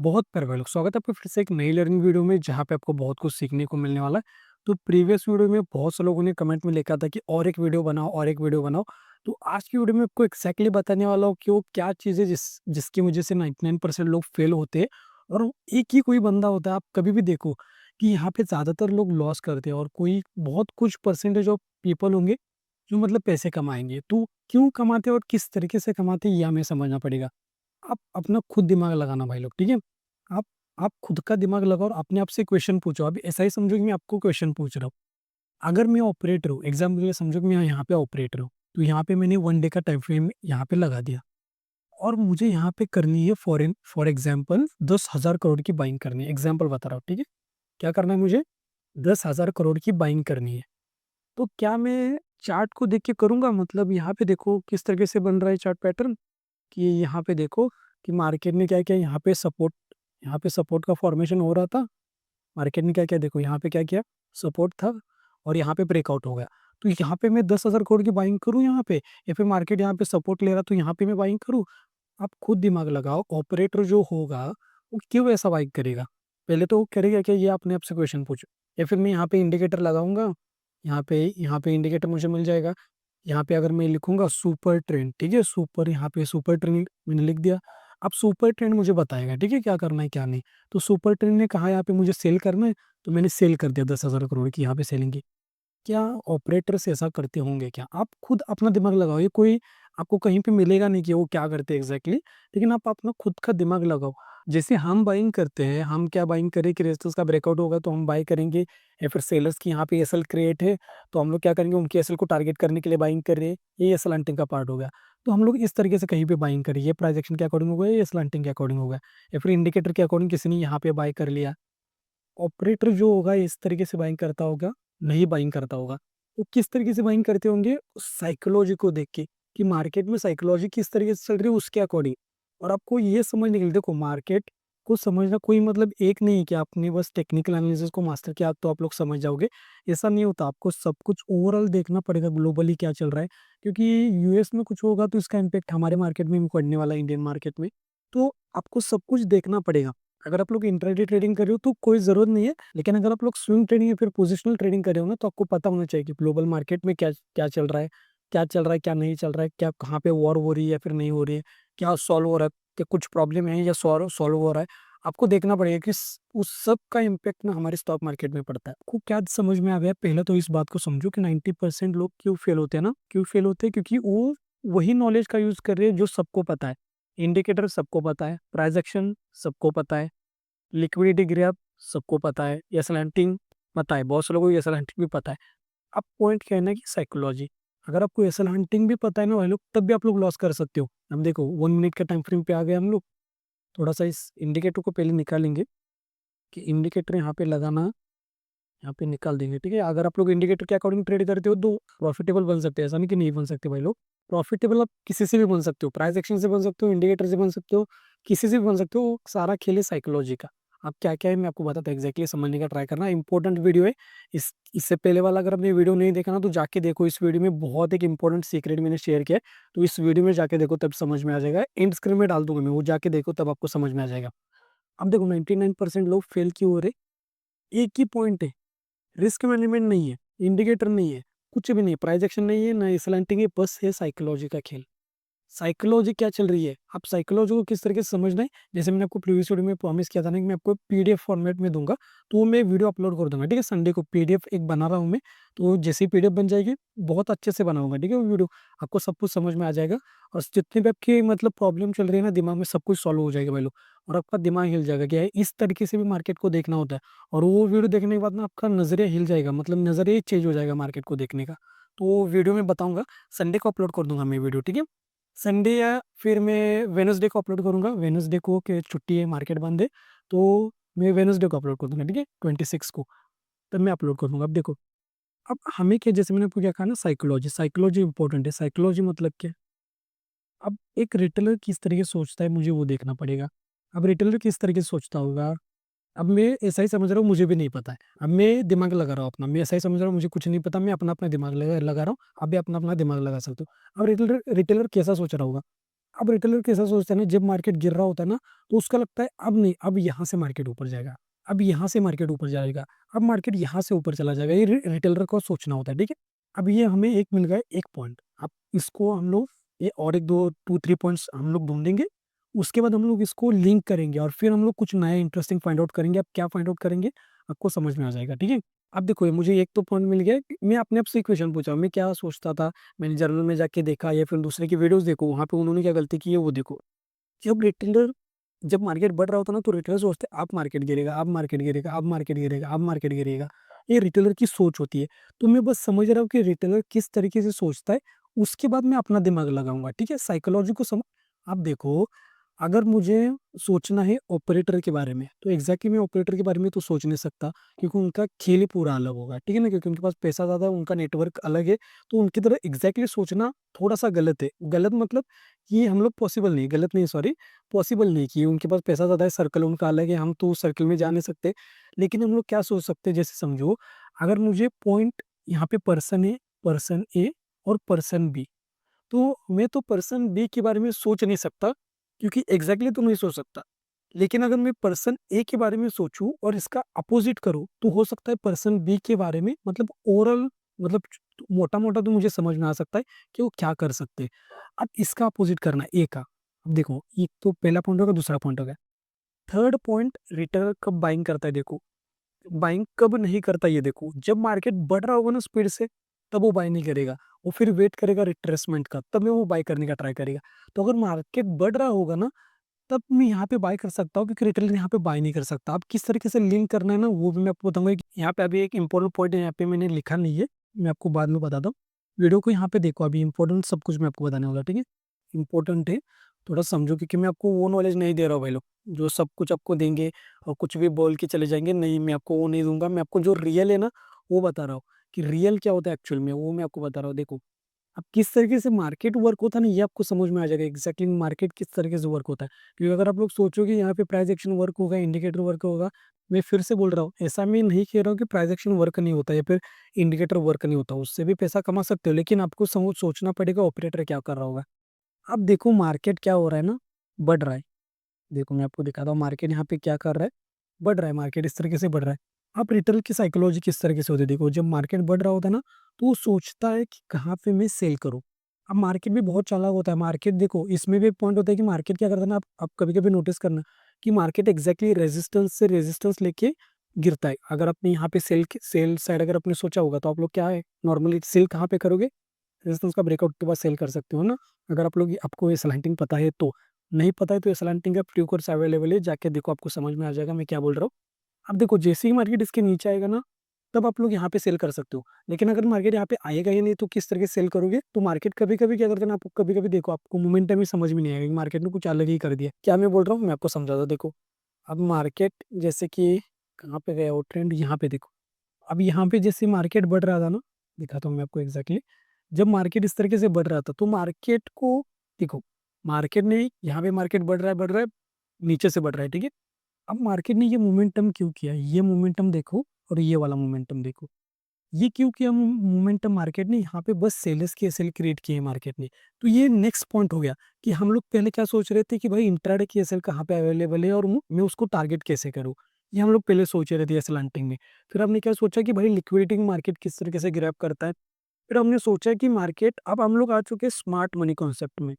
बहुत प्यारे भाई लोग, स्वागत है आपका फिर से एक नई लर्निंग वीडियो में जहाँ पे आपको बहुत कुछ सीखने को मिलने वाला है। तो प्रीवियस वीडियो में बहुत से लोगों ने कमेंट में लिखा था कि और एक वीडियो बनाओ और एक वीडियो बनाओ। तो आज की वीडियो में आपको एक्जैक्टली बताने वाला हूँ कि वो क्या चीज़ है जिसकी वजह से 99% लोग फेल होते हैं। और एक ही कोई बंदा होता है, आप कभी भी देखो कि यहाँ पे ज़्यादातर लोग लॉस करते हैं और कोई बहुत कुछ परसेंटेज ऑफ पीपल होंगे जो मतलब पैसे कमाएंगे। तो क्यों कमाते हैं और किस तरीके से कमाते हैं ये हमें समझना पड़ेगा। आप अपना खुद दिमाग लगाना भाई लोग, ठीक है? आप आप खुद का दिमाग लगाओ और अपने आप से क्वेश्चन पूछो। अब ऐसा ही समझो कि मैं आपको क्वेश्चन पूछ रहा हूँ। अगर मैं ऑपरेटर हूँ, एग्ज़ाम्पल के लिए समझो कि मैं यहाँ पे ऑपरेटर हूँ, तो यहाँ पे मैंने 1 डे का टाइम फ्रेम यहाँ पे लगा दिया और मुझे यहाँ पे करनी है फॉर एग्ज़ाम्पल 10,000 करोड़ की बाइंग करनी है। एग्ज़ाम्पल बता रहा हूँ, ठीक है? क्या करना है मुझे? 10,000 करोड़ की बाइंग करनी है। तो क्या मैं चार्ट को देख के करूँगा? मतलब यहाँ पे देखो किस तरीके से बन रहा है चार्ट पैटर्न। कि यहाँ पे देखो कि मार्केट में क्या-क्या यहाँ पे सपोर्ट का फॉर्मेशन हो रहा था। मार्केट ने क्या-क्या देखो यहाँ पे क्या किया, सपोर्ट था और यहाँ पे ब्रेकआउट हो गया। तो यहाँ पे मैं 10,000 करोड़ की बाइंग करूँ यहाँ पे या फिर मार्केट यहाँ पे सपोर्ट ले रहा तो यहाँ पे मैं बाइंग करूँ? आप खुद दिमाग लगाओ, ऑपरेटर जो होगा वो क्यों ऐसा बाइंग करेगा? पहले तो वो करेगा क्या, ये अपने आप से क्वेश्चन पूछो। या फिर मैं यहाँ पे इंडिकेटर लगाऊँगा, यहाँ पे इंडिकेटर मुझे मिल जाएगा। यहाँ पे अगर मैं लिखूँगा सुपर ट्रेंड, ठीक है? यहाँ पे सुपर ट्रेंड मैंने लिख दिया। अब सुपर ट्रेंड मुझे बताएगा, ठीक है? क्या करना है, क्या नहीं। तो सुपर ट्रेंड ने कहा यहाँ पे मुझे सेल करना है, तो मैंने सेल कर दिया 10,000 करोड़ की यहाँ पे सेलिंग की। क्या ऑपरेटर्स ऐसा करते होंगे क्या? आप खुद अपना दिमाग लगाओ, ये कोई आपको कहीं पे मिलेगा नहीं कि वो क्या करते हैं एग्ज़ैक्टली, लेकिन आप अपना खुद का दिमाग लगाओ। जैसे हम बाइंग करते हैं, हम क्या बाइंग करें कि रेजिस्टेंस का ब्रेकआउट होगा तो हम बाय करेंगे या फिर सेलर्स की यहाँ पे एसएल क्रिएट है, तो हम लोग क्या करेंगे, उनकी एसएल को टारगेट करने के लिए बाइंग कर रहे हैं, ये एसएल हंटिंग का पार्ट हो गया। तो हम लोग इस तरीके से कहीं पे बाइंग करें, ये प्राइस एक्शन के अकॉर्डिंग हो गया, ये एसएल हंटिंग के अकॉर्डिंग हो गया या फिर इंडिकेटर के अकॉर्डिंग किसी ने यहाँ पे बाय कर लिया। ऑपरेटर जो होगा इस तरीके से बाइंग करता होगा, नहीं बाइंग करता होगा। वो किस तरीके से बाइंग करते होंगे? साइकोलॉजी को देख के, कि मार्केट में साइकोलॉजी किस तरीके से चल रही है उसके अकॉर्डिंग। और आपको ये समझने के लिए देखो, मार्केट को समझना कोई मतलब एक नहीं है कि आपने बस टेक्निकल एनालिसिस को मास्टर किया तो आप लोग समझ जाओगे। ऐसा नहीं होता, आपको सब कुछ ओवरऑल देखना पड़ेगा, ग्लोबली क्या चल रहा है। क्योंकि यूएस में कुछ होगा तो इसका इम्पैक्ट हमारे मार्केट में भी पड़ने वाला है, इंडियन मार्केट में। तो आपको सब कुछ देखना पड़ेगा। अगर आप लोग इंट्राडे ट्रेडिंग कर रहे हो तो कोई ज़रूरत नहीं है, लेकिन अगर आप लोग स्विंग ट्रेडिंग या फिर पोजिशनल ट्रेडिंग कर रहे हो ना, तो आपको पता होना चाहिए कि ग्लोबल मार्केट में क्या क्या चल रहा है, क्या चल रहा है, क्या नहीं चल रहा है, क्या कहाँ पे वॉर हो रही है या फिर नहीं हो रही है, क्या सॉल्व हो रहा है, क्या कुछ प्रॉब्लम है या सॉल्व हो रहा है। आपको देखना पड़ेगा कि उस सब का इम्पैक्ट ना हमारे स्टॉक मार्केट में पड़ता है। आपको क्या समझ में आ गया? पहले तो इस बात को समझो कि 90% लोग क्यों फेल होते हैं ना, क्यों फेल होते हैं? क्योंकि वो वही नॉलेज का यूज़ कर रहे हैं जो सबको पता है। इंडिकेटर सबको पता है, प्राइस एक्शन सबको पता है, लिक्विडिटी ग्रैब सबको पता है, एसल हंटिंग पता है, बहुत से लोगों को एसल हंटिंग भी पता है। अब पॉइंट क्या है ना कि साइकोलॉजी, अगर आपको एसल हंटिंग भी पता है ना भाई लोग, तब भी आप लोग लॉस कर सकते हो। अब देखो 1 मिनट का टाइम फ्रेम पे आ गए हम लोग, थोड़ा-सा इस इंडिकेटर को पहले निकालेंगे कि इंडिकेटर यहाँ पे लगाना, यहाँ पे निकाल देंगे, ठीक है? अगर आप लोग इंडिकेटर के अकॉर्डिंग ट्रेड करते हो तो प्रॉफिटेबल बन सकते हैं, ऐसा नहीं कि नहीं बन सकते भाई लोग। प्रॉफिटेबल आप किसी से भी बन सकते हो, प्राइस एक्शन से बन सकते हो, इंडिकेटर से बन सकते हो, किसी से भी बन सकते हो, सारा खेल है साइकोलॉजी का। अब क्या-क्या है मैं आपको बताता हूँ, एग्ज़ैक्टली समझने का ट्राई करना, इम्पोर्टेंट वीडियो है। इससे पहले वाला अगर आपने वीडियो नहीं देखा ना तो जाके देखो, इस वीडियो में बहुत एक इम्पोर्टेंट सीक्रेट मैंने शेयर किया है, तो इस वीडियो में जाके देखो तब समझ में आ जाएगा। एंड स्क्रीन में डाल दूँगा मैं, वो जाके देखो तब आपको समझ में आ जाएगा। अब देखो 99% लोग फेल क्यों हो रहे? एक ही पॉइंट है, रिस्क मैनेजमेंट नहीं है, इंडिकेटर नहीं है, कुछ भी नहीं है, प्राइस एक्शन नहीं है, ना स्लैंटिंग है, बस है साइकोलॉजी का खेल। साइकोलॉजी क्या चल रही है, आप साइकोलॉजी को किस तरीके से समझना है, जैसे मैंने आपको प्रीवियस वीडियो में प्रॉमिस किया था ना कि मैं आपको पीडीएफ फॉर्मेट में दूंगा, तो वो मैं वीडियो अपलोड कर दूंगा, ठीक है? संडे को पीडीएफ एक बना रहा हूँ मैं, तो जैसे ही पीडीएफ बन जाएगी बहुत अच्छे से बनाऊंगा, ठीक है? वो वीडियो आपको सब कुछ समझ में आ जाएगा और जितने भी आपकी मतलब प्रॉब्लम चल रही है ना दिमाग में, सब कुछ सॉल्व हो जाएगा भाई लोग। और आपका दिमाग हिल जाएगा कि यार इस तरीके से भी मार्केट को देखना होता है। और वो वीडियो देखने के बाद ना आपका नजरिया हिल जाएगा, मतलब नजरिया चेंज हो जाएगा मार्केट को देखने का। तो वो वीडियो में बताऊंगा, संडे को अपलोड कर दूंगा मैं वीडियो, ठीक है? संडे या फिर मैं वेडनेसडे को अपलोड करूँगा, वेडनेसडे को कि छुट्टी है, मार्केट बंद है, तो मैं वेडनेसडे को अपलोड कर दूँगा, ठीक है? 26 को, तब मैं अपलोड कर दूँगा। अब देखो, अब हमें क्या, जैसे मैंने आपको क्या कहा ना, साइकोलॉजी, साइकोलॉजी इम्पोर्टेंट है। साइकोलॉजी मतलब क्या? अब एक रिटेलर किस तरीके से सोचता है मुझे वो देखना पड़ेगा। अब रिटेलर किस तरीके से सोचता होगा, अब मैं ऐसा ही समझ रहा हूँ मुझे भी नहीं पता है। अब मैं दिमाग लगा रहा हूँ अपना, मैं ऐसा ही समझ रहा हूँ मुझे कुछ नहीं पता, मैं अपना-अपना दिमाग लगा लगा रहा हूँ, आप भी अपना-अपना दिमाग लगा सकते हो। अब रिटेलर रिटेलर कैसा सोच रहा होगा? अब रिटेलर कैसा सोचता है ना, जब मार्केट गिर रहा होता है ना, तो उसका लगता है अब नहीं, अब यहाँ से मार्केट ऊपर जाएगा, अब यहाँ से मार्केट ऊपर जाएगा, अब मार्केट यहाँ से ऊपर चला जाएगा। ये रिटेलर को सोचना होता है, ठीक है। अब ये हमें एक मिल गया एक पॉइंट, अब इसको हम लोग ये और एक दो 2-3 पॉइंट्स हम लोग ढूंढेंगे। उसके बाद हम लोग इसको लिंक करेंगे और फिर हम लोग कुछ नया इंटरेस्टिंग फाइंड आउट करेंगे। अब क्या फाइंड आउट करेंगे आपको समझ में आ जाएगा, ठीक है। अब देखो ये मुझे एक तो पॉइंट मिल गया कि मैं अपने आप से क्वेश्चन पूछा, मैं क्या सोचता था, मैंने जर्नल में जाके देखा या फिर दूसरे की वीडियोस देखो, वहां पे उन्होंने क्या गलती की है वो देखो। जब रिटेलर जब मार्केट बढ़ रहा होता है ना, तो रिटेलर सोचते हैं अब मार्केट गिरेगा, अब मार्केट गिरेगा, अब मार्केट गिरेगा, अब मार्केट गिरेगा। ये रिटेलर की सोच होती है। तो मैं बस समझ रहा हूँ कि रिटेलर किस तरीके से सोचता है, उसके बाद मैं अपना दिमाग लगाऊंगा, ठीक है। साइकोलॉजी को समझ। अब देखो, अगर मुझे सोचना है ऑपरेटर के बारे में, तो एग्जैक्टली मैं ऑपरेटर के बारे में तो सोच नहीं सकता, क्योंकि उनका खेल ही पूरा अलग होगा, ठीक है ना, क्योंकि उनके पास पैसा ज़्यादा है, उनका नेटवर्क अलग है। तो उनकी तरह एग्जैक्टली सोचना थोड़ा सा गलत है। गलत मतलब ये हम लोग पॉसिबल नहीं, गलत नहीं, सॉरी, पॉसिबल नहीं कि उनके पास पैसा ज़्यादा है, सर्कल उनका अलग है, हम तो उस सर्कल में जा नहीं सकते। लेकिन हम लोग क्या सोच सकते हैं, जैसे समझो, अगर मुझे पॉइंट यहाँ पे पर्सन है, पर्सन ए और पर्सन बी, तो मैं तो पर्सन बी के बारे में सोच नहीं सकता, क्योंकि एग्जैक्टली तो नहीं सोच सकता। लेकिन अगर मैं पर्सन ए के बारे में सोचूं और इसका अपोजिट करूं, तो हो सकता है पर्सन बी के बारे में, मतलब ओरल, मतलब मोटा मोटा तो मुझे समझ में आ सकता है कि वो क्या कर सकते हैं। अब इसका अपोजिट करना है ए का। अब देखो, एक तो पहला पॉइंट होगा, दूसरा पॉइंट होगा। थर्ड पॉइंट, रिटेलर कब बाइंग करता है, देखो। बाइंग कब नहीं करता ये देखो, जब मार्केट बढ़ रहा होगा ना स्पीड से, तब वो बाय नहीं करेगा। वो फिर वेट करेगा रिट्रेसमेंट का, तब में वो बाय करने का ट्राई करेगा। तो अगर मार्केट बढ़ रहा होगा ना, तब मैं यहाँ पे बाय कर सकता हूँ, क्योंकि रिटेलर यहाँ पे बाय नहीं कर सकता। अब किस तरीके से लिंक करना है ना, वो भी मैं आपको बताऊंगा। यहाँ पे अभी एक इंपॉर्टेंट पॉइंट है, यहाँ पे मैंने लिखा नहीं है, मैं आपको बाद में बताता हूँ। वीडियो को यहाँ पे देखो, अभी इंपॉर्टेंट सब कुछ मैं आपको बताने वाला, ठीक है। इंपॉर्टेंट है, थोड़ा समझो, क्योंकि मैं आपको वो नॉलेज नहीं दे रहा हूँ भाई लोग, जो सब कुछ आपको देंगे और कुछ भी बोल के चले जाएंगे। नहीं, मैं आपको वो नहीं दूंगा, मैं आपको जो रियल है ना, वो बता रहा हूँ कि रियल क्या होता है एक्चुअल में, वो मैं आपको बता रहा हूँ। देखो, अब किस तरीके से मार्केट वर्क होता है ना, ये आपको समझ में आ जाएगा एग्जैक्टली मार्केट किस तरीके से वर्क होता है। क्योंकि अगर आप लोग सोचोगे यहाँ पे प्राइस एक्शन वर्क होगा, इंडिकेटर वर्क होगा, मैं फिर से बोल रहा हूँ, ऐसा मैं नहीं कह रहा हूँ कि प्राइस एक्शन वर्क नहीं होता या फिर इंडिकेटर वर्क नहीं होता, उससे भी पैसा कमा सकते हो। लेकिन आपको समझ सोचना पड़ेगा ऑपरेटर क्या कर रहा होगा। अब देखो मार्केट क्या हो रहा है ना, बढ़ रहा है। देखो मैं आपको दिखाता हूँ मार्केट यहाँ पे क्या कर रहा है, बढ़ रहा है मार्केट, इस तरीके से बढ़ रहा है। अब रिटेल की साइकोलॉजी किस तरीके से होती है, देखो जब मार्केट बढ़ रहा होता है ना, तो वो सोचता है कि कहाँ पे मैं सेल करूँ। अब मार्केट भी बहुत चालाक होता है। मार्केट देखो, इसमें भी एक पॉइंट होता है कि मार्केट क्या करता है ना, आप कभी कभी नोटिस करना कि मार्केट एग्जैक्टली रेजिस्टेंस से रेजिस्टेंस लेके गिरता है। अगर आपने यहाँ पे सेल साइड अगर आपने सोचा होगा, तो आप लोग क्या है, नॉर्मली सेल कहाँ पे करोगे, रेजिस्टेंस का ब्रेकआउट के बाद सेल कर सकते हो ना। अगर आप लोग, आपको ये स्लैंटिंग पता है तो, नहीं पता है तो ये स्लैंटिंग का प्री कोर्स अवेलेबल है, जाके देखो, आपको समझ में आ जाएगा मैं क्या बोल रहा हूँ। अब देखो, जैसे ही मार्केट इसके नीचे आएगा ना, तब आप लोग यहाँ पे सेल कर सकते हो। लेकिन अगर मार्केट यहाँ पे आएगा ही नहीं, तो किस तरह से सेल करोगे। तो मार्केट कभी कभी क्या करते हैं ना, आपको कभी कभी देखो, आपको मोमेंटम ही समझ में नहीं आएगा कि मार्केट ने कुछ अलग ही कर दिया। क्या मैं बोल रहा हूँ, मैं आपको समझाता हूँ। देखो, अब मार्केट जैसे कि कहाँ पे गया वो ट्रेंड, यहाँ पे देखो। अब यहाँ पे जैसे मार्केट बढ़ रहा था ना, दिखाता हूँ मैं आपको एग्जैक्टली। जब मार्केट इस तरीके से बढ़ रहा था, तो मार्केट को देखो, मार्केट ने यहाँ पे मार्केट बढ़ रहा है, बढ़ रहा है, नीचे से बढ़ रहा है, ठीक है। अब मार्केट ने ये मोमेंटम क्यों किया, ये मोमेंटम देखो और ये वाला मोमेंटम देखो। ये क्यों किया मोमेंटम मार्केट ने, यहाँ पे बस सेलर्स की एसएल क्रिएट की है मार्केट ने। तो ये नेक्स्ट पॉइंट हो गया कि हम लोग पहले क्या सोच रहे थे कि भाई इंट्राडे की एसएल कहाँ पे अवेलेबल है और मैं उसको टारगेट कैसे करूँ। ये हम लोग पहले सोच रहे थे एसएल हंटिंग में। फिर हमने क्या सोचा कि भाई लिक्विडिटी मार्केट किस तरीके से ग्रैब करता है। फिर हमने सोचा कि मार्केट, अब हम लोग आ चुके हैं स्मार्ट मनी कॉन्सेप्ट में।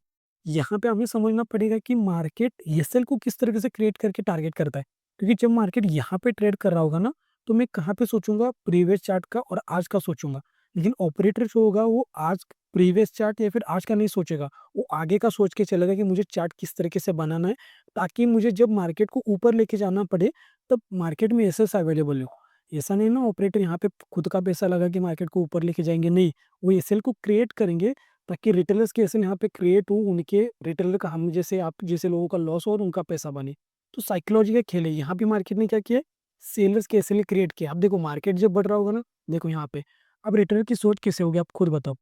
यहाँ पे हमें समझना पड़ेगा कि मार्केट एसएल को किस तरीके से क्रिएट करके टारगेट करता है। क्योंकि जब मार्केट यहाँ पे ट्रेड कर रहा होगा ना, तो मैं कहाँ पे सोचूंगा, प्रीवियस चार्ट का और आज का सोचूंगा। लेकिन ऑपरेटर जो होगा, वो आज प्रीवियस चार्ट या फिर आज का नहीं सोचेगा, वो आगे का सोच के चलेगा कि मुझे चार्ट किस तरीके से बनाना है, ताकि मुझे जब मार्केट को ऊपर लेके जाना पड़े, तब मार्केट में एसेस अवेलेबल हो। ऐसा नहीं ना ऑपरेटर यहाँ पे खुद का पैसा लगा कि मार्केट को ऊपर लेके जाएंगे, नहीं, वो एसएल को क्रिएट करेंगे, ताकि रिटेलर्स के एसएल यहाँ पे क्रिएट हो, उनके रिटेलर का, हम जैसे आप जैसे लोगों का लॉस हो और उनका पैसा बने। तो साइकोलॉजी का खेल है। यहाँ पे मार्केट ने क्या किया, सेलर्स के एसएल क्रिएट किया। अब देखो मार्केट जब बढ़ रहा होगा ना, देखो यहाँ पे, अब रिटेलर की सोच कैसे होगी, आप खुद बताओ।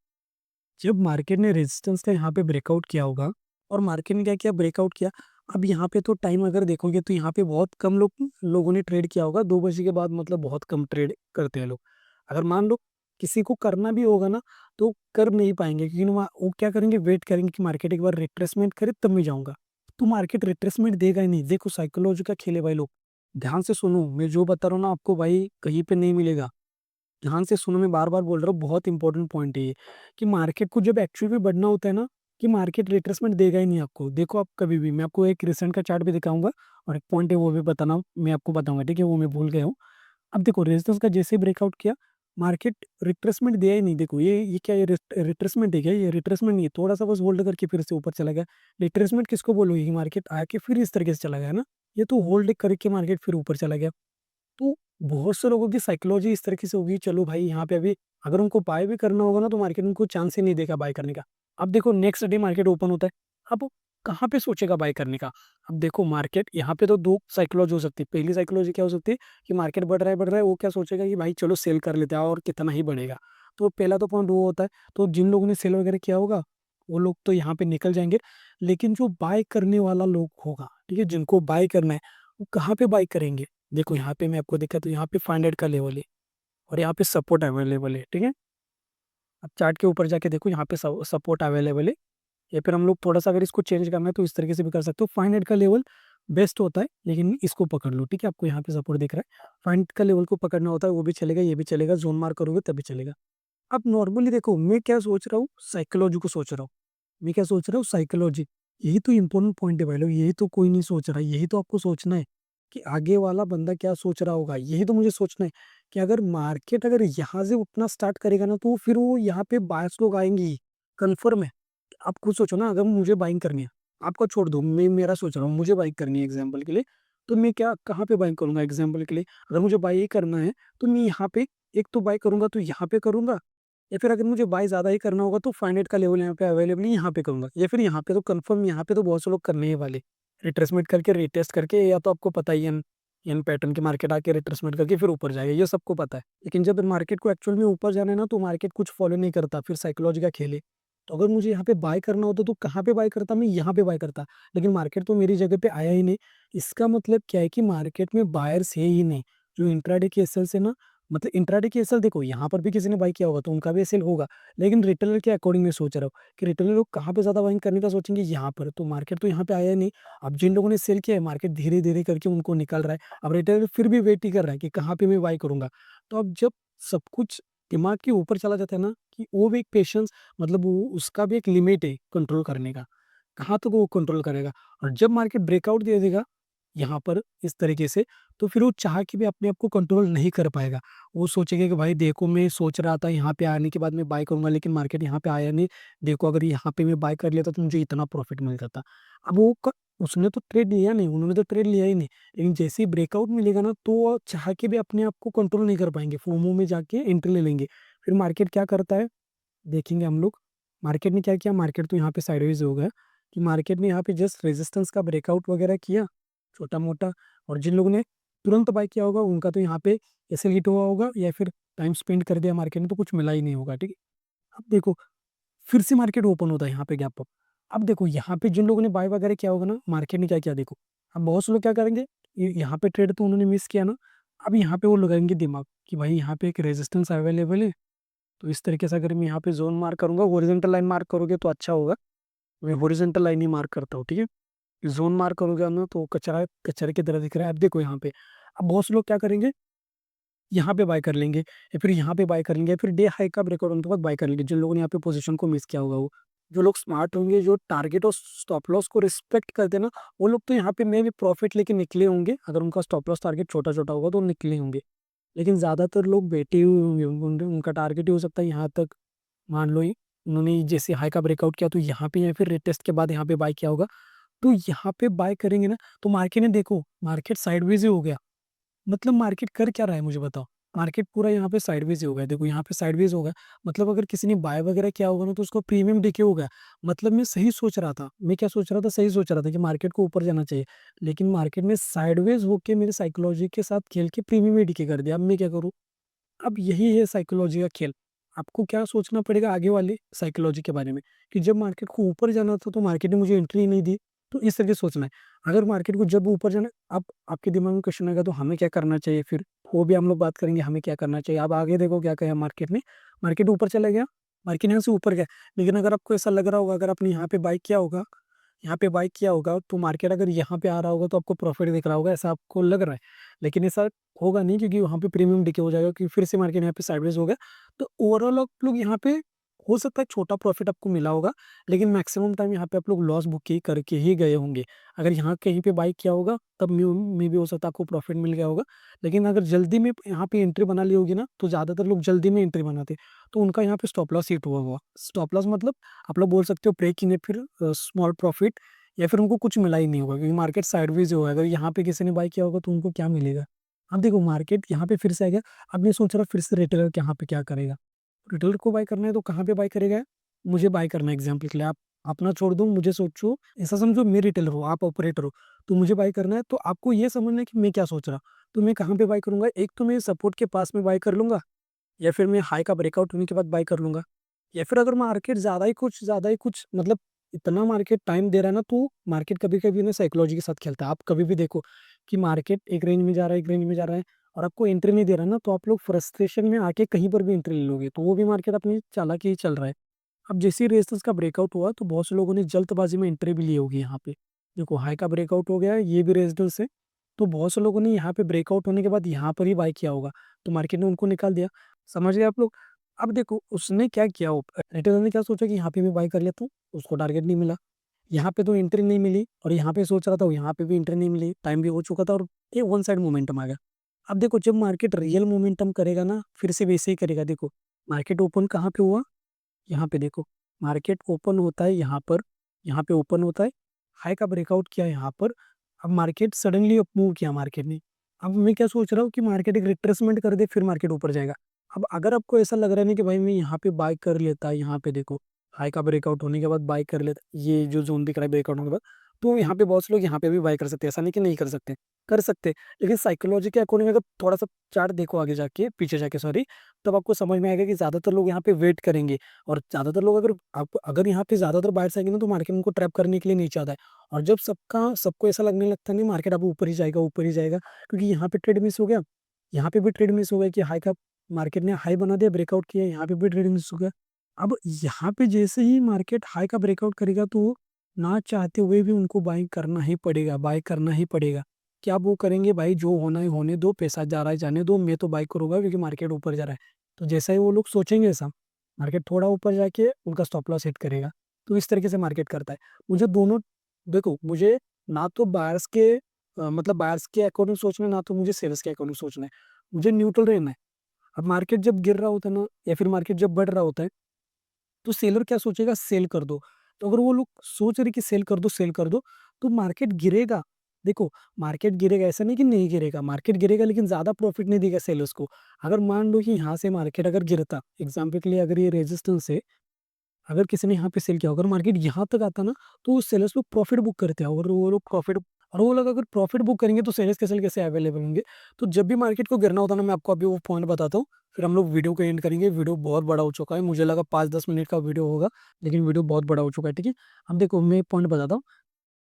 जब मार्केट ने रेजिस्टेंस का यहाँ पे ब्रेकआउट किया होगा, और मार्केट ने क्या किया, ब्रेकआउट किया। अब यहाँ पे तो टाइम अगर देखोगे, तो यहाँ पे बहुत कम लोगों ने ट्रेड किया होगा 2 बजे के बाद, मतलब बहुत कम ट्रेड करते हैं लोग। अगर मान लो किसी को करना भी होगा ना, तो कर नहीं पाएँगे क्योंकि वो क्या करेंगे, वेट करेंगे कि मार्केट एक बार रिट्रेसमेंट करे तब मैं जाऊँगा। तो मार्केट रिट्रेसमेंट देगा ही नहीं। देखो साइकोलॉजी का खेल है भाई लोग। ध्यान से सुनो, मैं जो बता रहा हूँ ना आपको भाई कहीं पे नहीं मिलेगा। ध्यान से सुनो, मैं बार-बार बोल रहा हूँ, बहुत इंपॉर्टेंट पॉइंट है ये, कि मार्केट को जब एक्चुअल में बढ़ना होता है ना, कि मार्केट रिट्रेसमेंट देगा ही नहीं आपको। देखो आप कभी भी, मैं आपको एक रिसेंट का चार्ट भी दिखाऊँगा और एक पॉइंट है वो भी बताना मैं आपको बताऊँगा, ठीक है? वो मैं भूल गया हूँ। अब देखो रेजिस्टेंस का जैसे ही ब्रेकआउट किया, मार्केट रिट्रेसमेंट दिया ही नहीं। देखो ये क्या, ये रिट्रेसमेंट है क्या? ये रिट्रेसमेंट नहीं है, थोड़ा-सा बस होल्ड करके फिर से ऊपर चला गया। रिट्रेसमेंट किसको बोलोगे? कि मार्केट आके फिर इस तरीके से चला गया ना, ये तो होल्ड करके मार्केट फिर ऊपर चला गया। तो बहुत से लोगों की साइकोलॉजी इस तरीके से होगी, चलो भाई यहाँ पे अभी अगर उनको बाय भी करना होगा ना, तो मार्केट उनको चांस ही नहीं देगा बाय करने का। अब देखो नेक्स्ट डे मार्केट ओपन होता है, अब वो कहाँ पे सोचेगा बाय करने का? अब देखो मार्केट यहाँ पे तो 2 साइकोलॉजी हो सकती है। पहली साइकोलॉजी क्या हो सकती है कि मार्केट बढ़ रहा है, वो क्या सोचेगा कि भाई चलो सेल कर लेते हैं और कितना ही बढ़ेगा। तो पहला तो पॉइंट वो होता है, तो जिन लोगों ने सेल वगैरह किया होगा, वो लोग तो यहाँ पे निकल जाएँगे। लेकिन जो बाय करने वाला लोग होगा, ठीक है? जिनको बाय करना है, वो कहाँ पे बाय करेंगे? देखो यहाँ पे मैं आपको दिखाता हूँ, यहाँ पे 500 का लेवल है और यहाँ पे सपोर्ट अवेलेबल है, ठीक है? आप चार्ट के ऊपर जाके देखो, यहाँ पे सपोर्ट अवेलेबल है, या फिर हम लोग थोड़ा-सा अगर इसको चेंज करना है तो इस तरीके से भी कर सकते हो। 500 का लेवल बेस्ट होता है, लेकिन इसको पकड़ लो, ठीक है? आपको यहाँ पे सपोर्ट दिख रहा है। 500 का लेवल को पकड़ना होता है, वो भी चलेगा, ये भी चलेगा, ज़ोन मार्क करोगे तब भी चलेगा। अब नॉर्मली देखो मैं क्या सोच रहा हूँ, साइकोलॉजी को सोच रहा हूँ। मैं क्या सोच रहा हूँ, साइकोलॉजी। यही तो इम्पोर्टेंट पॉइंट है भाई लोग, यही तो कोई नहीं सोच रहा है, यही तो आपको सोचना है कि आगे वाला बंदा क्या सोच रहा होगा। यही तो मुझे सोचना है कि अगर मार्केट अगर यहाँ से उठना स्टार्ट करेगा ना, तो फिर वो यहाँ पे बायर्स लोग आएँगे ही, कन्फर्म है। आप खुद सोचो ना, अगर मुझे बाइंग करनी है, आपका छोड़ दो, मैं मेरा सोच रहा हूँ, मुझे बाइंग करनी है एग्ज़ाम्पल के लिए, तो मैं क्या कहाँ पे बाइंग करूँगा एग्ज़ाम्पल के लिए? अगर मुझे बाय ही करना है, तो मैं यहाँ पे एक तो बाय करूँगा तो यहाँ पे करूँगा, या फिर अगर मुझे बाय ज़्यादा ही करना होगा तो 500 का लेवल यहाँ पे अवेलेबल है, यहाँ पे करूँगा, या फिर यहाँ पे तो कन्फर्म, यहाँ पे तो बहुत से लोग करने ही वाले। रिट्रेसमेंट करके, रीटेस्ट करके, या तो आपको पता ही है एन पैटर्न की मार्केट आके रिट्रेसमेंट करके फिर ऊपर जाएगा, ये सबको पता है। लेकिन जब मार्केट को एक्चुअल में ऊपर जाना है ना, तो मार्केट कुछ फॉलो नहीं करता, फिर साइकोलॉजी का खेल है। तो अगर मुझे यहाँ पे बाय करना होता तो कहाँ पे बाय करता? मैं यहाँ पे बाय करता। लेकिन मार्केट तो मेरी जगह पे आया ही नहीं। इसका मतलब क्या है कि मार्केट में बायर्स है ही नहीं। जो इंट्राडे के एसएल से ना, मतलब इंट्राडे के एसएल देखो, यहाँ पर भी किसी ने बाय किया होगा तो उनका भी एसएल होगा। लेकिन रिटेलर के अकॉर्डिंग मैं सोच रहा हूँ कि रिटेलर लोग कहाँ पे ज़्यादा बाइंग करने का सोचेंगे, यहाँ पर। तो मार्केट तो यहाँ पे आया ही नहीं। अब जिन लोगों ने सेल किया है, मार्केट धीरे-धीरे करके उनको निकल रहा है। अब रिटेलर फिर भी वेट ही कर रहा है कि कहाँ पे मैं बाय करूँगा। तो अब जब सब कुछ दिमाग के ऊपर चला जाता है ना, कि वो भी एक पेशेंस, मतलब वो उसका भी एक लिमिट है कंट्रोल करने का, कहाँ तक वो कंट्रोल करेगा। और जब मार्केट ब्रेकआउट दे देगा यहाँ पर इस तरीके से, तो फिर वो चाह के भी अपने आप को कंट्रोल नहीं कर पाएगा। वो सोचेगा कि भाई देखो, मैं सोच रहा था यहाँ पे आने के बाद मैं बाय करूँगा, लेकिन मार्केट यहाँ पे आया नहीं। देखो अगर यहाँ पे मैं बाय कर लेता तो मुझे इतना प्रॉफिट मिल जाता। अब वो उसने तो ट्रेड लिया नहीं, उन्होंने तो ट्रेड लिया ही नहीं। लेकिन जैसे ही ब्रेकआउट मिलेगा ना, तो वो चाह के भी अपने आप को कंट्रोल नहीं कर पाएँगे, फोमो में जाके एंट्री ले लेंगे। फिर मार्केट क्या करता है, देखेंगे हम लोग। मार्केट ने क्या किया, मार्केट तो यहाँ पे साइडवेज हो गया, कि मार्केट ने यहाँ पे जस्ट रेजिस्टेंस का ब्रेकआउट वगैरह किया छोटा-मोटा, और जिन लोगों ने तुरंत बाय किया होगा उनका तो यहाँ पे एसएल हिट हुआ होगा, या फिर टाइम स्पेंड कर दिया मार्केट में तो कुछ मिला ही नहीं होगा, ठीक है? अब देखो फिर से मार्केट ओपन होता है यहाँ पे गैप अप। अब देखो यहाँ पे जिन लोगों ने बाय वगैरह किया होगा ना, मार्केट ने क्या किया देखो। अब बहुत से लोग क्या करेंगे, यहाँ पे ट्रेड तो उन्होंने मिस किया ना, अब यहाँ पे वो लगाएँगे दिमाग कि भाई यहाँ पे एक रेजिस्टेंस अवेलेबल है, तो इस तरीके से अगर मैं यहाँ पे ज़ोन मार्क करूँगा, हॉरिज़ॉन्टल लाइन मार्क करोगे तो अच्छा होगा। मैं हॉरिज़ॉन्टल लाइन ही मार्क करता हूँ, ठीक है? ज़ोन मार्क करोगे ना, तो कचरा कचरे की तरह दिख रहा है। अब देखो यहाँ पे, अब बहुत से लोग क्या करेंगे, यहाँ पे बाय कर लेंगे, या फिर यहाँ पे बाय कर लेंगे, या फिर डे हाई का ब्रेकआउट होने के बाद बाय कर लेंगे। जिन लोगों ने यहाँ पे पोज़ीशन को मिस किया होगा वो। जो लोग स्मार्ट होंगे, जो टारगेट और स्टॉप लॉस को रिस्पेक्ट करते हैं ना, वो लोग तो यहाँ पे मे बी प्रॉफ़िट लेके निकले होंगे। अगर उनका स्टॉप लॉस टारगेट छोटा-छोटा होगा तो निकले होंगे। लेकिन ज़्यादातर लोग बैठे हुए होंगे, उनका टारगेट ही हो सकता है यहाँ तक। मान लो ये उन्होंने जैसे हाई का ब्रेकआउट किया तो यहाँ पे, या फिर रिटेस्ट के बाद यहाँ पे बाय किया होगा, तो यहाँ पे बाय करेंगे ना, तो मार्केट ने देखो, मार्केट साइडवेज ही हो गया। मतलब मार्केट कर क्या रहा है मुझे बताओ? मार्केट पूरा यहाँ पे साइडवेज ही हो गया। देखो यहाँ पे साइडवेज हो गया, मतलब अगर किसी ने बाय वगैरह किया होगा ना, तो उसको प्रीमियम डीके हो गया। मतलब मैं सही सोच रहा था। मैं क्या सोच रहा था? सही सोच रहा था कि मार्केट को ऊपर जाना चाहिए। लेकिन मार्केट ने साइडवेज होके मेरे साइकोलॉजी के साथ खेल के प्रीमियम ही डीके कर दिया। अब मैं क्या करूँ? अब यही है साइकोलॉजी का खेल। आपको क्या सोचना पड़ेगा आगे वाली साइकोलॉजी के बारे में, कि जब मार्केट को ऊपर जाना था तो मार्केट ने मुझे एंट्री ही नहीं दी। तो इस तरीके से सोचना है। अगर मार्केट को जब ऊपर जाना अब आपके दिमाग में क्वेश्चन आएगा तो हमें क्या करना चाहिए फिर? वो भी हम लोग बात करेंगे हमें क्या करना चाहिए। अब आगे देखो क्या कहा मार्केट ने, मार्केट ऊपर चला गया, मार्केट यहाँ से ऊपर गया। लेकिन अगर आपको ऐसा लग रहा होगा, अगर आपने यहाँ पे बाय किया होगा, यहाँ पे बाय किया होगा तो मार्केट अगर यहाँ पे आ रहा होगा तो आपको प्रॉफिट दिख रहा होगा, ऐसा आपको लग रहा है। लेकिन ऐसा होगा नहीं, क्योंकि वहाँ पे प्रीमियम डिके हो जाएगा, क्योंकि फिर से मार्केट यहाँ पे साइडवेज हो गया। तो ओवरऑल आप लोग यहाँ पे हो सकता है छोटा प्रॉफिट आपको मिला होगा, लेकिन मैक्सिमम टाइम यहाँ पे आप लोग लॉस बुक ही करके ही गए होंगे। अगर यहाँ कहीं पे बाई किया होगा तब मे भी हो सकता है आपको प्रॉफिट मिल गया होगा। लेकिन अगर जल्दी में यहाँ पे एंट्री बना ली होगी ना, तो ज़्यादातर लोग जल्दी में एंट्री बनाते, तो उनका यहाँ पे स्टॉप लॉस हिट हुआ हुआ। स्टॉप लॉस मतलब आप लोग बोल सकते हो ब्रेक इन, फिर स्मॉल प्रॉफिट, या फिर उनको कुछ मिला ही नहीं होगा, क्योंकि मार्केट साइडवेज होगा। अगर यहाँ पे किसी ने बाई किया होगा तो उनको क्या मिलेगा? अब देखो मार्केट यहाँ पे फिर से आ गया। अब मैं सोच रहा फिर से रिटेलर यहाँ पे क्या करेगा। रिटेलर को बाय करना है तो कहाँ पे बाय करेगा? मुझे बाय करना है एग्जाम्पल के लिए, आप अपना छोड़ दो, मुझे सोचो, ऐसा समझो मैं रिटेलर हूँ, आप ऑपरेटर हो, तो मुझे बाय करना है, तो आपको ये समझना है कि मैं क्या सोच रहा। तो मैं कहाँ पे बाय करूंगा? एक तो मैं सपोर्ट के पास में बाय कर लूंगा, या फिर मैं हाई का ब्रेकआउट होने के बाद बाय कर लूंगा, या फिर अगर मार्केट ज़्यादा ही कुछ मतलब इतना मार्केट टाइम दे रहा है ना, तो मार्केट कभी कभी ना साइकोलॉजी के साथ खेलता है। आप कभी भी देखो कि मार्केट एक रेंज में जा रहा है, एक रेंज में जा रहा है, और आपको एंट्री नहीं दे रहा ना, तो आप लोग फ्रस्ट्रेशन में आके कहीं पर भी एंट्री ले लोगे, तो वो भी मार्केट अपनी चालाकी ही चल रहा है। अब जैसे ही रेजिस्टेंस का ब्रेकआउट हुआ तो बहुत से लोगों ने जल्दबाजी में एंट्री भी ली होगी यहाँ पे। देखो हाई का ब्रेकआउट हो गया है, ये भी रेजिस्टेंस है, तो बहुत से लोगों ने यहाँ पे ब्रेकआउट होने के बाद यहाँ पर ही बाय किया होगा, तो मार्केट ने उनको निकाल दिया। समझ गए आप लोग? अब देखो उसने क्या किया, रिटेलर ने क्या सोचा कि यहाँ पे मैं बाय कर लेता हूँ, उसको टारगेट नहीं मिला, यहाँ पे तो एंट्री नहीं मिली, और यहाँ पे सोच रहा था यहाँ पे भी एंट्री नहीं मिली, टाइम भी हो चुका था, और ये वन साइड मोमेंटम आ गया। अब देखो जब मार्केट रियल मोमेंटम करेगा ना, फिर से वैसे ही करेगा। देखो मार्केट ओपन कहाँ पे हुआ, यहाँ पे देखो, मार्केट ओपन होता है यहाँ पर, यहाँ पे ओपन होता है, हाई का ब्रेकआउट किया यहाँ पर। अब मार्केट सडनली अप मूव किया मार्केट ने। अब मैं क्या सोच रहा हूँ कि मार्केट एक रिट्रेसमेंट कर दे, फिर मार्केट ऊपर जाएगा। अब अगर आपको ऐसा लग रहा है ना कि भाई मैं यहाँ पे बाय कर लेता, यहाँ पे देखो हाई का ब्रेकआउट होने के बाद बाय कर लेता, ये जो जोन दिख रहा है ब्रेकआउट होने के बाद, तो यहाँ पे बहुत से लोग यहाँ पे भी बाय कर सकते हैं, ऐसा नहीं कि नहीं कर सकते, कर सकते। लेकिन साइकोलॉजी के अकॉर्डिंग अगर थोड़ा सा चार्ट देखो आगे जाके, पीछे जाके सॉरी, तब आपको समझ में आएगा कि ज्यादातर लोग यहाँ पे वेट करेंगे। और ज़्यादातर लोग अगर यहाँ पे ज़्यादातर बायर्स आएंगे ना, तो मार्केट उनको ट्रैप करने के लिए नीचे आता है। और जब सबको ऐसा लगने लगता है नहीं मार्केट अब ऊपर ही जाएगा, ऊपर ही जाएगा, क्योंकि यहाँ पे ट्रेड मिस हो गया, यहाँ पे भी ट्रेड मिस हो गया कि हाई का मार्केट ने हाई बना दिया, ब्रेकआउट किया, यहाँ पे भी ट्रेड मिस हो गया। अब यहाँ पे जैसे ही मार्केट हाई का ब्रेकआउट करेगा, तो ना चाहते हुए भी उनको बाई करना ही पड़ेगा, बाय करना ही पड़ेगा। क्या वो करेंगे? भाई जो होना है होने दो, पैसा जा रहा है जाने दो, मैं तो बाई करूंगा क्योंकि मार्केट ऊपर जा रहा है। तो जैसा ही वो लोग सोचेंगे ऐसा, मार्केट थोड़ा ऊपर जाके उनका स्टॉप लॉस हिट करेगा। तो इस तरीके से मार्केट करता है। मुझे दोनों देखो, मुझे ना तो मतलब बायर्स के अकॉर्डिंग सोचना है, ना तो मुझे सेल्स के अकॉर्डिंग सोचना है, मुझे न्यूट्रल रहना है। अब मार्केट जब गिर रहा होता है ना, या फिर मार्केट जब बढ़ रहा होता है, तो सेलर क्या सोचेगा? सेल कर दो। तो अगर वो लोग सोच रहे कि सेल कर दो, सेल कर दो, तो मार्केट गिरेगा। देखो मार्केट गिरेगा, ऐसा नहीं कि नहीं गिरेगा, मार्केट गिरेगा, लेकिन ज्यादा प्रॉफिट नहीं देगा सेलर्स को। अगर मान लो कि यहाँ से मार्केट अगर गिरता, एग्जाम्पल के लिए अगर ये रेजिस्टेंस है, अगर किसी ने यहाँ पे सेल किया, अगर मार्केट यहाँ तक आता ना, तो सेलर्स लोग प्रॉफिट बुक करते हैं, और वो लोग प्रॉफिट, और वो लोग अगर प्रॉफिट बुक करेंगे तो सेलर्स के सेल कैसे अवेलेबल होंगे? तो जब भी मार्केट को गिरना होता है ना, मैं आपको अभी वो पॉइंट बताता हूँ, फिर हम लोग वीडियो को एंड करेंगे। वीडियो बहुत बड़ा हो चुका है, मुझे लगा 5-10 मिनट का वीडियो होगा, लेकिन वीडियो बहुत बड़ा हो चुका है, ठीक है। अब देखो मैं पॉइंट बताता हूँ।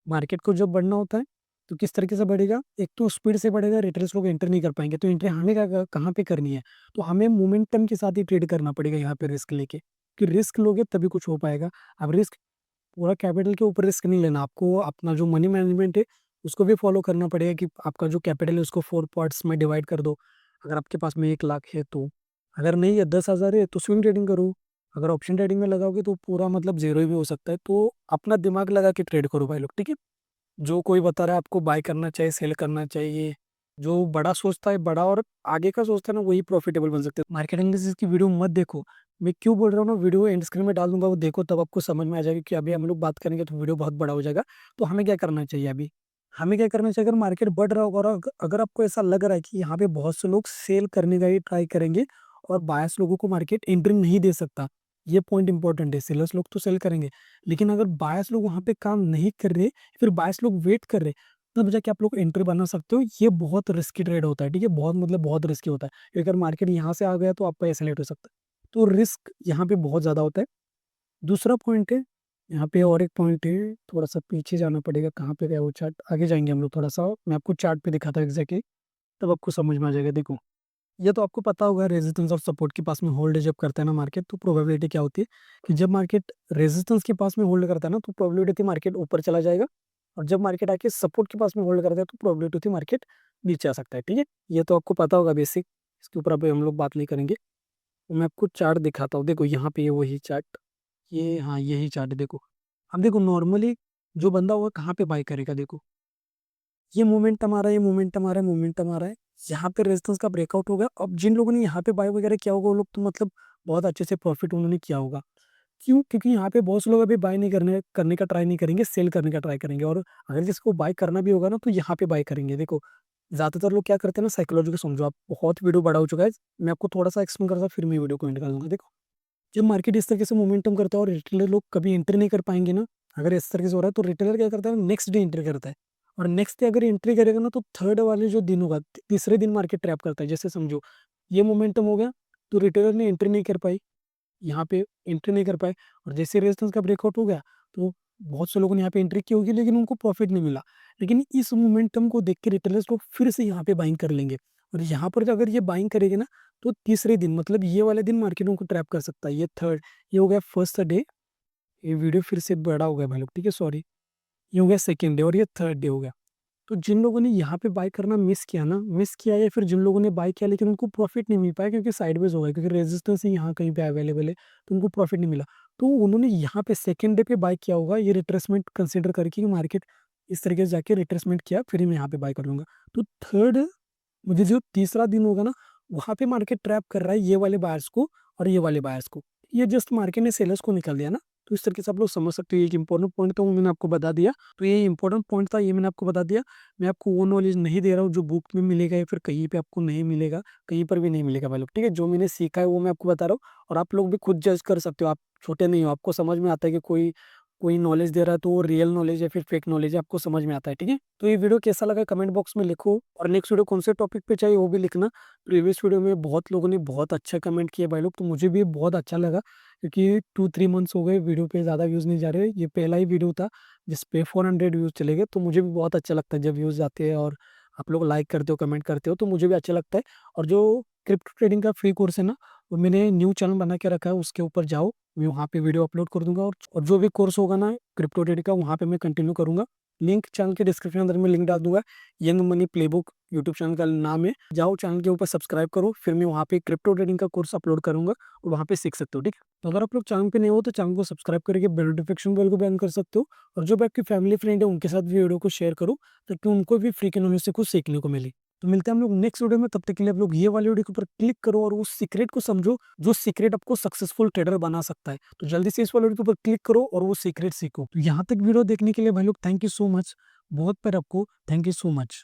मार्केट को जब बढ़ना होता है तो किस तरीके से बढ़ेगा? एक तो स्पीड से बढ़ेगा, रिटेलर्स लोग एंटर नहीं कर पाएंगे, तो एंट्री हमें कहाँ पे करनी है? तो हमें मोमेंटम के साथ ही ट्रेड करना पड़ेगा यहाँ पे, रिस्क लेके, कि रिस्क लोगे तभी कुछ हो पाएगा। अब रिस्क पूरा कैपिटल के ऊपर रिस्क नहीं लेना, आपको अपना जो मनी मैनेजमेंट है उसको भी फॉलो करना पड़ेगा, कि आपका जो कैपिटल है उसको 4 पार्ट्स में डिवाइड कर दो। अगर आपके पास में 1 लाख है तो, अगर नहीं है 10,000 है तो स्विंग ट्रेडिंग करो। अगर ऑप्शन ट्रेडिंग में लगाओगे तो पूरा मतलब जीरो ही भी हो सकता है। तो अपना दिमाग लगा के ट्रेड करो भाई लोग, ठीक है। जो कोई बता रहा है आपको बाय करना चाहिए, सेल करना चाहिए, जो बड़ा सोचता है, बड़ा और आगे का सोचता है ना, वही प्रॉफिटेबल बन सकते हैं। मार्केट एनालिसिस की वीडियो मत देखो, मैं क्यों बोल रहा हूँ ना, वीडियो एंड स्क्रीन में डाल दूंगा, वो देखो तब आपको समझ में आ जाएगा, कि अभी हम लोग बात करेंगे तो वीडियो बहुत बड़ा हो जाएगा। तो हमें क्या करना चाहिए अभी? हमें क्या करना चाहिए? अगर मार्केट बढ़ रहा होगा, और अगर आपको ऐसा लग रहा है कि यहाँ पे बहुत से लोग सेल करने का ही ट्राई करेंगे, और बायस लोगों को मार्केट एंट्री नहीं दे सकता, ये पॉइंट इंपॉर्टेंट है। सेलर्स लोग तो सेल करेंगे, लेकिन अगर बायस लोग वहां पे काम नहीं कर रहे, फिर बायस लोग वेट कर रहे, तब जाके आप लोग एंट्री बना सकते हो। ये बहुत रिस्की ट्रेड होता है, ठीक है, बहुत मतलब बहुत रिस्की होता है, क्योंकि अगर मार्केट यहाँ से आ गया तो आपका ऐसा लेट हो सकता है। तो रिस्क यहाँ पे बहुत ज्यादा होता है। दूसरा पॉइंट है, यहाँ पे और एक पॉइंट है, थोड़ा-सा पीछे जाना पड़ेगा, कहाँ पे गया वो चार्ट? आगे जाएँगे हम लोग थोड़ा-सा, मैं आपको चार्ट पे दिखाता हूँ एग्ज़ैक्टली, तब आपको समझ में आ जाएगा। देखो, ये तो आपको पता होगा रेजिस्टेंस और सपोर्ट के पास में होल्ड जब करता है ना मार्केट, तो प्रोबेबिलिटी क्या होती है कि जब मार्केट रेजिस्टेंस के पास में होल्ड करता है ना, तो प्रोबेबिलिटी थी मार्केट ऊपर चला जाएगा, और जब मार्केट आके सपोर्ट के पास में होल्ड करता है, तो प्रोबेबिलिटी थी मार्केट नीचे आ सकता है, ठीक है? ये तो आपको पता होगा बेसिक, इसके ऊपर अभी हम लोग बात नहीं करेंगे। तो मैं आपको चार्ट दिखाता हूँ, देखो यहाँ पे ये वही चार्ट, ये हाँ, यही चार्ट है देखो। अब देखो नॉर्मली जो बंदा होगा कहाँ पे बाय करेगा, देखो ये मोमेंटम आ रहा है, ये मोमेंटम आ रहा है, मोमेंटम आ रहा है। यहाँ पे रेजिस्टेंस का ब्रेकआउट हो गया। अब जिन लोगों ने यहाँ पे बाय वगैरह किया होगा वो लोग तो मतलब बहुत अच्छे से प्रॉफिट उन्होंने किया होगा। क्यों? क्योंकि यहाँ पे बहुत से लोग अभी बाय नहीं करने करने का ट्राई नहीं करेंगे, सेल करने का ट्राई करेंगे, और अगर किसी को बाय करना भी होगा ना तो यहाँ पे बाय करेंगे। देखो, ज़्यादातर लोग क्या करते हैं ना, साइकोलॉजी को समझो आप, बहुत वीडियो बड़ा हो चुका है। मैं आपको थोड़ा-सा एक्सप्लेन करता हूँ, फिर मैं वीडियो को एंड कर दूँगा। देखो, जब मार्केट इस तरीके से मोमेंटम करता है और रिटेलर लोग कभी एंट्री नहीं कर पाएँगे ना, अगर इस तरीके से हो रहा है तो रिटेलर क्या करता है, नेक्स्ट डे एंट्री करता है, और नेक्स्ट डे अगर एंट्री करेगा ना तो थर्ड वाले जो दिन होगा, तीसरे दिन मार्केट ट्रैप करता है। जैसे समझो ये मोमेंटम हो गया, तो रिटेलर ने एंट्री नहीं कर पाई, यहाँ पे एंट्री नहीं कर पाए, और जैसे रेजिस्टेंस का ब्रेकआउट हो गया, तो बहुत से लोगों ने यहाँ पे एंट्री की होगी लेकिन उनको प्रॉफिट नहीं मिला। लेकिन इस मोमेंटम को देख के रिटेलर्स लोग फिर से यहाँ पे बाइंग कर लेंगे, और यहाँ पर अगर ये बाइंग करेंगे ना, तो तीसरे दिन मतलब ये वाले दिन मार्केट उनको ट्रैप कर सकता है। ये थर्ड, ये हो गया फर्स्ट डे, ये वीडियो फिर से बड़ा हो गया भाई लोग, ठीक है, सॉरी। ये हो गया सेकंड डे, और ये थर्ड डे हो गया। तो जिन लोगों ने यहाँ पे बाय करना मिस किया, या फिर जिन लोगों ने बाय किया लेकिन उनको प्रॉफिट नहीं मिल पाया क्योंकि साइडवेज हो गया, क्योंकि रेजिस्टेंस ही यहाँ कहीं पे अवेलेबल है, तो उनको प्रॉफिट नहीं मिला। तो उन्होंने यहाँ पे सेकंड डे पे बाय किया होगा, ये रिट्रेसमेंट कंसीडर करके कि मार्केट इस तरीके से जाके रिट्रेसमेंट किया, फिर मैं यहाँ पे बाय कर लूँगा। तो थर्ड, मुझे जो तीसरा दिन होगा ना, वहाँ पे मार्केट ट्रैप कर रहा है ये वाले बायर्स को और ये वाले बायर्स को। ये जस्ट मार्केट ने सेलर्स को निकाल दिया ना, तो इस तरीके से आप लोग समझ सकते हो। ये एक इंपॉर्टेंट पॉइंट था, वो मैंने आपको बता दिया। तो ये इंपॉर्टेंट पॉइंट था, ये मैंने आपको बता दिया। मैं आपको वो नॉलेज नहीं दे रहा हूँ जो बुक में मिलेगा या फिर कहीं पे आपको नहीं मिलेगा, कहीं पर भी नहीं मिलेगा भाई लोग, ठीक है? जो मैंने सीखा है वो मैं आपको बता रहा हूँ, और आप लोग भी खुद जज कर सकते हो। आप छोटे नहीं हो, आपको समझ में आता है कि कोई कोई नॉलेज दे रहा है तो वो रियल नॉलेज या फिर फेक नॉलेज है, आपको समझ में आता है, ठीक है? तो ये वीडियो कैसा लगा कमेंट बॉक्स में लिखो, और नेक्स्ट वीडियो कौन से टॉपिक पे चाहिए वो भी लिखना। प्रीवियस वीडियो में बहुत लोगों ने बहुत अच्छा कमेंट किया भाई लोग, तो मुझे भी बहुत अच्छा लगा, क्योंकि 2-3 मंथ्स हो गए वीडियो पे ज़्यादा व्यूज़ नहीं जा रहे। ये पहला ही वीडियो था जिस पे 400 व्यूज़ चले गए, तो मुझे भी बहुत अच्छा लगता है जब व्यूज़ आते हैं और आप लोग लाइक करते हो, कमेंट करते हो, तो मुझे भी अच्छा लगता है। और जो क्रिप्टो ट्रेडिंग का फ्री कोर्स है ना, वो मैंने न्यू चैनल बना के रखा है, उसके ऊपर जाओ, मैं वहाँ पे वीडियो अपलोड कर दूँगा, और जो भी कोर्स होगा ना क्रिप्टो ट्रेडिंग का, वहाँ पे मैं कंटिन्यू करूँगा। लिंक चैनल के डिस्क्रिप्शन अंदर में लिंक डाल दूँगा। Young money playbook YouTube channel का नाम है। जाओ चैनल के ऊपर सब्सक्राइब करो, फिर मैं वहाँ पे क्रिप्टो ट्रेडिंग का कोर्स अपलोड करूँगा, और वहाँ पे सीख सकते हो, ठीक है? तो अगर आप लोग चैनल पे नए हो तो चैनल को सब्सक्राइब करके बेल नोटिफिकेशन बेल को भी ऑन कर सकते हो, और जो भी आपकी फैमिली फ्रेंड है उनके साथ भी वीडियो को शेयर करो, ताकि उनको भी फ्री के नॉलेज से कुछ सीखने को मिले। तो मिलते हैं हम लोग नेक्स्ट वीडियो में, तब तक के लिए आप लोग ये वाली वीडियो के ऊपर क्लिक करो और उस सीक्रेट को समझो, जो सीक्रेट आपको सक्सेसफुल ट्रेडर बना सकता है। तो जल्दी से इस वाले वीडियो के ऊपर क्लिक करो और वो सीक्रेट सीखो। तो यहाँ तक वीडियो देखने के लिए भाई लोग थैंक यू सो मच। बहुत पर आपको थैंक यू सो मच।